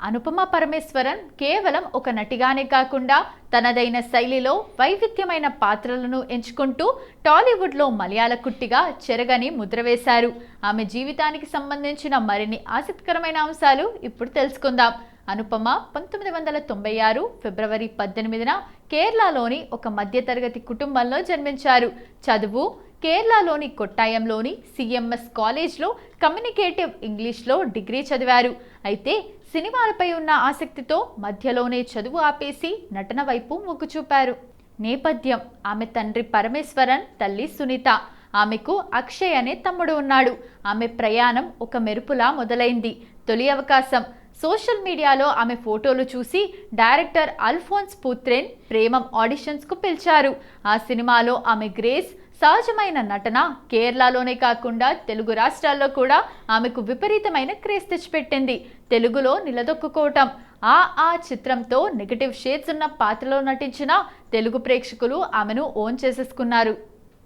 అనుపమ పరమేశ్వరన్ కేవలం ఒక నటిగానే కాకుండా తనదైన శైలిలో వైవిధ్యమైన పాత్రలను ఎంచుకుంటూ టాలీవుడ్లో మలయాళ కుట్టిగా చెరగని ముద్ర వేశారు. ఆమె జీవితానికి సంబంధించిన మరిన్ని ఆసక్తికరమైన అంశాలు ఇప్పుడు తెలుసుకుందాం. అనుపమ 1996 ఫిబ్రవరి 18న కేరళలోని ఒక మధ్యతరగతి కుటుంబంలో జన్మించారు. చదువు కేరళలోని కొట్టాయంలోని సిఎంఎస్ కాలేజ్లో కమ్యూనికేటివ్ ఇంగ్లీష్లో డిగ్రీ చదివారు. అయితే సినిమాలపై ఉన్న ఆసక్తితో మధ్యలోనే చదువు ఆపేసి నటన వైపు మొగ్గు చూపారు. నేపథ్యం: ఆమె తండ్రి పరమేశ్వరన్, తల్లి సునీత. ఆమెకు అక్షయ్ అనే తమ్ముడు ఉన్నాడు. ఆమె ప్రయాణం ఒక మెరుపులా మొదలైంది. తొలి అవకాశం: సోషల్ మీడియాలో ఆమె ఫోటోలు చూసి డైరెక్టర్ అల్ఫోన్స్ పుత్రేన్ ప్రేమం ఆడిషన్స్కు పిలిచారు. ఆ సినిమాలో ఆమె గ్రేస్, సహజమైన నటన కేరళలోనే కాకుండా తెలుగు రాష్ట్రాల్లో కూడా ఆమెకు విపరీతమైన క్రేజ్ తెచ్చిపెట్టింది. తెలుగులో నిలదొక్కుకోవటం. ఆ చిత్రంతో నెగటివ్ షేడ్స్ ఉన్న పాత్రలో నటించిన తెలుగు ప్రేక్షకులు ఆమెను ఓన్ చేసేసుకున్నారు.